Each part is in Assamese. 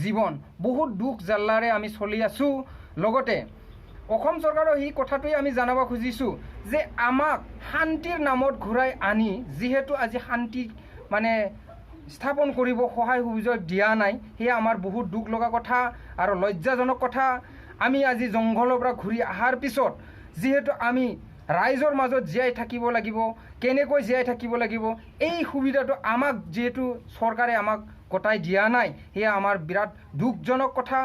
জীৱন বহুত দুখ জাল্লাৰে আমি চলি আছোঁ। লগতে অসম চৰকাৰৰ এই কথাটোৱে আমি জানাব খুজিছোঁ যে আমাক শান্তিৰ নামত ঘূৰাই আনি যিহেতু আজি শান্তি মানে স্থাপন কৰিব সহায় সুবিধা দিয়া নাই, সেয়া আমাৰ বহুত দুখ লগা কথা আৰু লজ্জাজনক কথা। আমি আজি জংঘলৰ পৰা ঘূৰি অহাৰ পিছত যিহেতু আমি ৰাইজৰ মাজত জীয়াই থাকিব লাগিব, কেনেকৈ জীয়াই থাকিব লাগিব, এই সুবিধাটো আমাক যিহেতু চৰকাৰে আমাক গতাই দিয়া নাই, সেয়া আমাৰ বিৰাট দুখজনক কথা।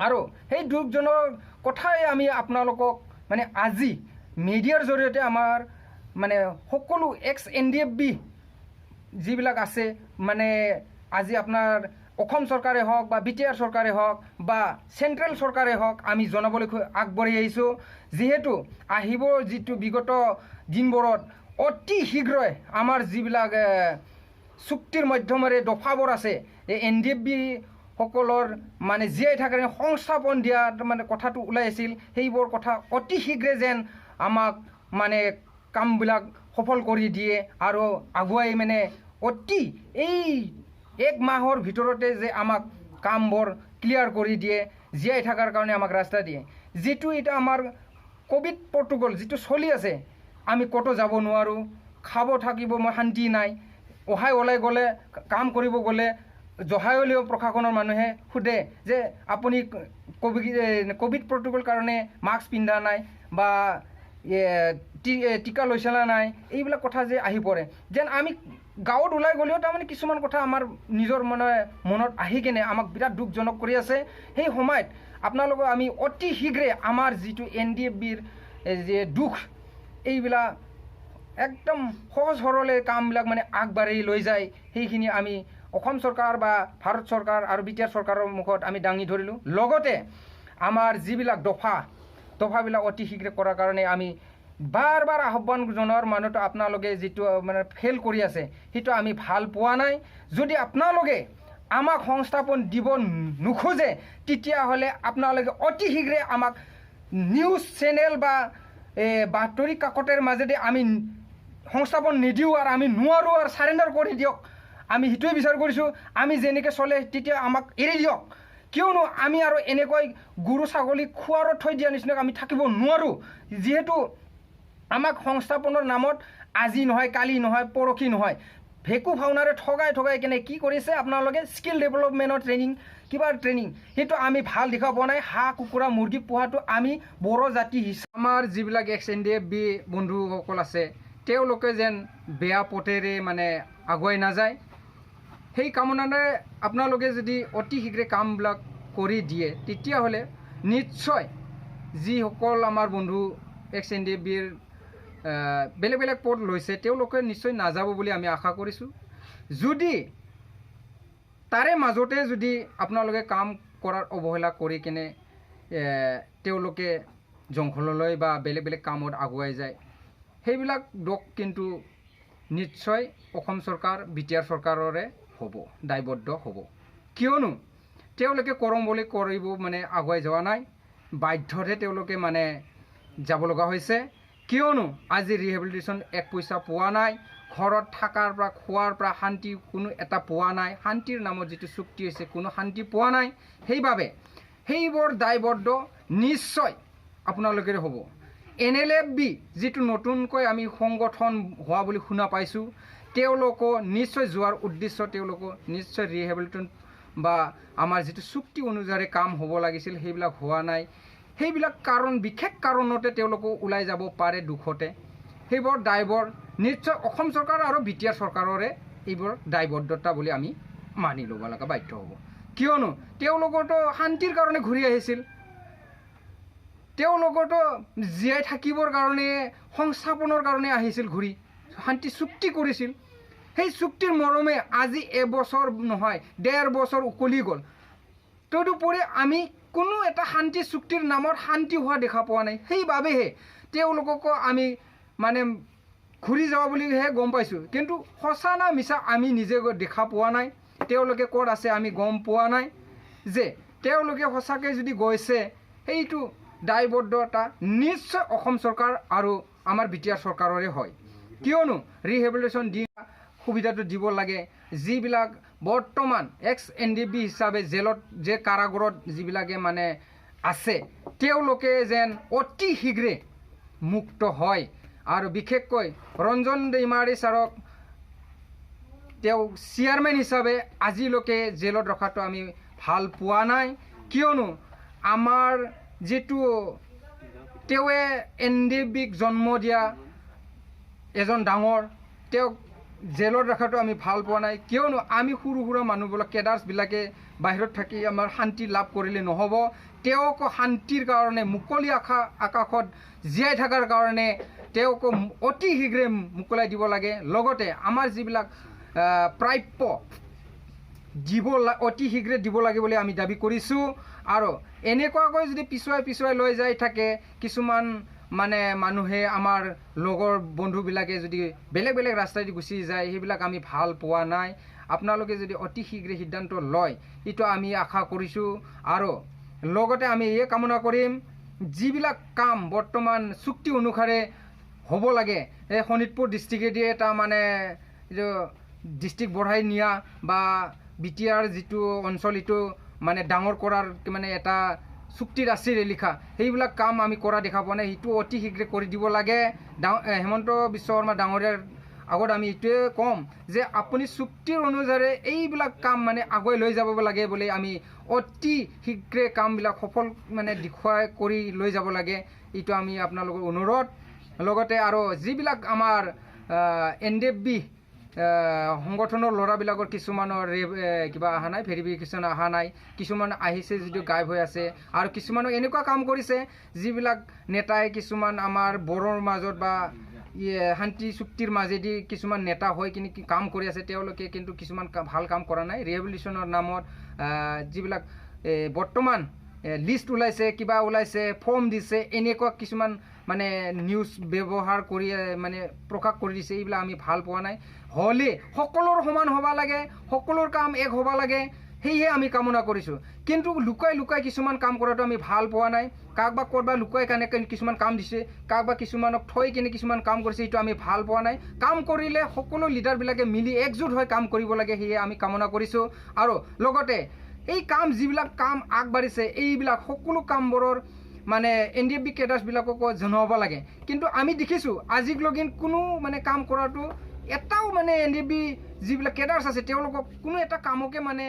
আৰু সেই দুখজনক কথাই আমি আপোনালোকক মানে আজি মিডিয়াৰ জৰিয়তে আমাৰ মানে সকলো এক্স NDFB যিবিলাক আছে মানে আজি আপোনাৰ অসম চৰকাৰে হওক বা BTR চৰকাৰে হওক বা চেণ্ট্ৰেল চৰকাৰে হওক আমি জনাবলৈ আগবাঢ়ি আহিছোঁ। যিহেতু আহিব যিটো বিগত দিনবোৰত অতি শীঘ্ৰে আমাৰ যিবিলাক চুক্তিৰ মাধ্যমেৰে দফাবোৰ আছে এই NDFB সকলৰ মানে জীয়াই থকাৰ সংস্থাপন দিয়াৰ মানে কথাটো ওলাই আছিল, সেইবোৰ কথা অতি শীঘ্ৰে যেন আমাক মানে কামবিলাক সফল কৰি দিয়ে আৰু আগুৱাই মানে অতি এই 1 মাহৰ ভিতৰতে যে আমাক কামবোৰ ক্লিয়াৰ কৰি দিয়ে, জীয়াই থকাৰ কাৰণে আমাক ৰাস্তা দিয়ে। যিটো এটা আমাৰ কোভিড প্ৰট'কল যিটো চলি আছে, আমি ক'তো যাব নোৱাৰোঁ, খাব থাকিব মই শান্তি নাই, অহাই ওলাই গ'লে কাম কৰিব গ'লে জহাই হ'লেও প্ৰশাসনৰ মানুহে সোধে যে আপুনি কোভিড প্ৰট'কল কাৰণে মাস্ক পিন্ধা নাই বা টিকা লৈছে না নাই, এইবিলাক কথা যে আহি পৰে। যেন আমি গাঁৱত ওলাই গ'লেও তাৰমানে কিছুমান কথা আমাৰ নিজৰ মনত আহি কেনে আমাক বিৰাট দুখজনক কৰি আছে। সেই সময়ত আপোনালোকক আমি অতি শীঘ্ৰে আমাৰ যিটো NDFBৰ যে দুখ এইবিলাক একদম সহজ সৰলে কামবিলাক মানে আগবাঢ়ি লৈ যায়, সেইখিনি আমি অসম চৰকাৰ বা ভাৰত চৰকাৰ আৰু BTR চৰকাৰৰ মুখত আমি দাঙি ধৰিলোঁ। লগতে আমাৰ যিবিলাক দফাবিলাক অতি শীঘ্ৰে কৰাৰ কাৰণে আমি বাৰ বাৰ আহ্বান জনোৱাৰ মানুহটো আপোনালোকে যিটো মানে ফেইল কৰি আছে সেইটো আমি ভাল পোৱা নাই। যদি আপোনালোকে আমাক সংস্থাপন দিব নোখোজে তেতিয়াহ'লে আপোনালোকে অতি শীঘ্ৰে আমাক নিউজ চেনেল বা বাতৰি কাকতৰ মাজেদি আমি সংস্থাপন নিদিওঁ আৰু আমি নোৱাৰোঁ আৰু চাৰেণ্ডাৰ কৰি দিয়ক। আমি সেইটোৱে বিচাৰ কৰিছোঁ। আমি যেনেকৈ চলে তেতিয়া আমাক এৰি দিয়ক, কিয়নো আমি আৰু এনেকৈ গৰু ছাগলী খোৱাৰত থৈ দিয়া নিচিনাকৈ আমি থাকিব নোৱাৰোঁ। যিহেতু আমাক সংস্থাপনৰ নামত আজি নহয়, কালি নহয়, পৰহি নহয়, ভেকু ভাওনাৰে ঠগাই কেনে কি কৰিছে আপোনালোকে স্কিল ডেভেলপমেণ্টৰ ট্ৰেইনিং সেইটো আমি ভাল দেখা পোৱা নাই। হাঁহ কুকুৰা মুৰ্গী পোহাটো আমি বড়ো জাতি হিচাপে আমাৰ যিবিলাক এক্স NDFB বন্ধুসকল আছে তেওঁলোকে যেন বেয়া পথেৰে মানে আগুৱাই নাযায়, সেই কামনাৰে আপোনালোকে যদি অতি শীঘ্ৰে কামবিলাক কৰি দিয়ে তেতিয়াহ'লে নিশ্চয় যিসকল আমাৰ বন্ধু এক্স NDFBৰ বেলেগ বেলেগ পথ লৈছে তেওঁলোকে নিশ্চয় নাযাব বুলি আমি আশা কৰিছোঁ। যদি তাৰে মাজতে যদি আপোনালোকে কাম কৰাৰ অৱহেলা কৰি কেনে তেওঁলোকে জংঘললৈ বা বেলেগ বেলেগ কামত আগুৱাই যায়, সেইবিলাক দোষ কিন্তু নিশ্চয় অসম চৰকাৰ BTR চৰকাৰৰে হ'ব, দায়বদ্ধ হ'ব। কিয়নো তেওঁলোকে কৰম বুলি কৰিব মানে আগুৱাই যোৱা নাই, বাধ্যতহে তেওঁলোকে মানে যাব লগা হৈছে। কিয়নো আজি ৰিহেবিলিটেশ্যন 1 পইচা পোৱা নাই, ঘৰত থকাৰ পৰা খোৱাৰ পৰা শান্তি কোনো এটা পোৱা নাই, শান্তিৰ নামত যিটো চুক্তি হৈছে কোনো শান্তি পোৱা নাই। সেইবাবে সেইবোৰ দায়বদ্ধ নিশ্চয় আপোনালোকেৰে হ'ব। NLFB যিটো নতুনকৈ আমি সংগঠন হোৱা বুলি শুনা পাইছোঁ, তেওঁলোকো নিশ্চয় যোৱাৰ উদ্দেশ্য তেওঁলোকো নিশ্চয় ৰিহেবিলিটেশ্যন বা আমাৰ যিটো চুক্তি অনুযায়ী কাম হ'ব লাগিছিল সেইবিলাক হোৱা নাই। সেইবিলাক বিশেষ কাৰণতে তেওঁলোকো ওলাই যাব পাৰে দুখতে। সেইবোৰ দায়বোৰ নিশ্চয় অসম চৰকাৰ আৰু BTR চৰকাৰৰে এইবোৰ দায়বদ্ধতা বুলি আমি মানি ল'ব লগা বাধ্য হ'ব। কিয়নো তেওঁলোকতো শান্তিৰ কাৰণে ঘূৰি আহিছিল, তেওঁলোকতো জীয়াই থাকিবৰ কাৰণে সংস্থাপনৰ কাৰণে আহিছিল, ঘূৰি শান্তি চুক্তি কৰিছিল। সেই চুক্তিৰ মৰমে আজি এবছৰ নহয় 1.5 বছৰ উকলি গ'ল। তদুপৰি আমি কোনো এটা শান্তি চুক্তিৰ নামত শান্তি হোৱা দেখা পোৱা নাই। সেইবাবেহে তেওঁলোককো আমি মানে ঘূৰি যাওঁ বুলিহে গম পাইছোঁ, কিন্তু সঁচা না মিছা আমি নিজে দেখা পোৱা নাই। তেওঁলোকে ক'ত আছে আমি গম পোৱা নাই। যে তেওঁলোকে সঁচাকৈ যদি গৈছে সেইটো দায়বদ্ধতা নিশ্চয় অসম চৰকাৰ আৰু আমাৰ BTR চৰকাৰৰে হয়। কিয়নো ৰিহেবিলিটেশ্যন দিয়া সুবিধাটো দিব লাগে, যিবিলাক বৰ্তমান এক্স NDB হিচাপে জেলত যে কাৰাগাৰত যিবিলাকে মানে আছে তেওঁলোকে যেন অতি শীঘ্ৰে মুক্ত হয় আৰু বিশেষকৈ ৰঞ্জন দৈমাৰী ছাৰক তেওঁ চেয়াৰমেন হিচাপে আজিলৈকে জেলত ৰখাটো আমি ভাল পোৱা নাই কিয়নো আমাৰ যেটো তেৱে NDBক জন্ম দিয়া এজন ডাঙৰ তেওঁক জেলত ৰখাটো আমি ভাল পোৱা নাই কিয়নো আমি সৰু সৰু মানুহবিলাক কেডাৰ্ছবিলাকে বাহিৰত থাকি আমাৰ শান্তি লাভ কৰিলে নহ'ব তেওঁক শান্তিৰ কাৰণে মুকলি আকাশত জীয়াই থকাৰ কাৰণে তেওঁক অতি শীঘ্ৰে মুকলাই দিব লাগে লগতে আমাৰ যিবিলাক প্ৰাপ্য দিব অতি শীঘ্ৰে দিব লাগে বুলি আমি দাবী কৰিছোঁ আৰু এনেকুৱাকৈ যদি পিছুৱাই লৈ যাই থাকে কিছুমান মানে মানুহে আমাৰ লগৰ বন্ধুবিলাকে যদি বেলেগ বেলেগ ৰাস্তাদি গুচি যায় সেইবিলাক আমি ভাল পোৱা নাই আপোনালোকে যদি অতি শীঘ্ৰে সিদ্ধান্ত লয় এইটো আমি আশা কৰিছোঁ আৰু লগতে আমি এই কামনা কৰিম যিবিলাক কাম বৰ্তমান চুক্তি অনুসাৰে হ'ব লাগে এই শোণিতপুৰ ডিষ্ট্ৰিক্টেদি এটা মানে ডিষ্ট্ৰিক্ট বঢ়াই নিয়া বা BTR যিটো অঞ্চল এইটো মানে ডাঙৰ কৰাৰ মানে এটা চুক্তিত আছিল লিখা সেইবিলাক কাম আমি কৰা দেখা পোৱা নাই সেইটো অতি শীঘ্ৰে কৰি দিব লাগে হেমন্ত বিশ্ব শৰ্মা ডাঙৰীয়াৰ আগত আমি এইটোৱে ক'ম যে আপুনি চুক্তিৰ অনুযায়ী এইবিলাক কাম মানে আগুৱাই লৈ যাব লাগে বুলি আমি অতি শীঘ্ৰে কামবিলাক সফল মানে দেখুৱাই কৰি লৈ যাব লাগে এইটো আমি আপোনালোকৰ অনুৰোধ লগতে আৰু যিবিলাক আমাৰ NDB সংগঠনৰ ল'ৰাবিলাকৰ কিছুমানৰ কিবা অহা নাই ভেৰিফিকেশ্যন অহা নাই কিছুমান আহিছে যদিও গায়ব হৈ আছে আৰু কিছুমানক এনেকুৱা কাম কৰিছে যিবিলাক নেতাই কিছুমান আমাৰ বড়োৰ মাজত বা শান্তি চুক্তিৰ মাজেদি কিছুমান নেতা হৈ কিনে কাম কৰি আছে তেওঁলোকে কিন্তু কিছুমান ভাল কাম কৰা নাই ৰিহেবিলিটেশ্যনৰ নামত যিবিলাক বৰ্তমান লিষ্ট ওলাইছে কিবা ওলাইছে ফৰ্ম দিছে এনেকুৱা কিছুমান মানে নিউজ ব্যৱহাৰ কৰি মানে প্ৰকাশ কৰি দিছে এইবিলাক আমি ভাল পোৱা নাই হলে সকলোৰ সমান হ'ব লাগে সকলোৰ কাম এক হ'ব লাগে সেয়ে আমি কামনা কৰিছোঁ কিন্তু লুকাই কিছুমান কাম কৰাটো আমি ভাল পোৱা নাই কাকবা কৰবা লুকাই কানে কিছুমান কাম দিছে কাকবা কিছুমানক থৈ কিনে কিছুমান কাম কৰিছে এইটো আমি ভাল পোৱা নাই কাম কৰিলে সকলো লিডাৰবিলাকে মিলি একজোট হৈ কাম কৰিব লাগে সেয়ে আমি কামনা কৰিছোঁ আৰু লগতে এই কাম যিবিলাক কাম আগবাঢ়িছে এইবিলাক সকলো কামবোৰৰ মানে NDB কেডাৰ্ছবিলাককো জনাব লাগে কিন্তু আমি দেখিছোঁ আজিলৈকে কোনো মানে কাম কৰাটো এটাও মানে NDB যিবিলাক কেডাৰ্ছ আছে তেওঁলোকক কোনো এটা কামকে মানে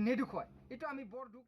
নেদেখুৱায় এইটো আমি বৰ দুখ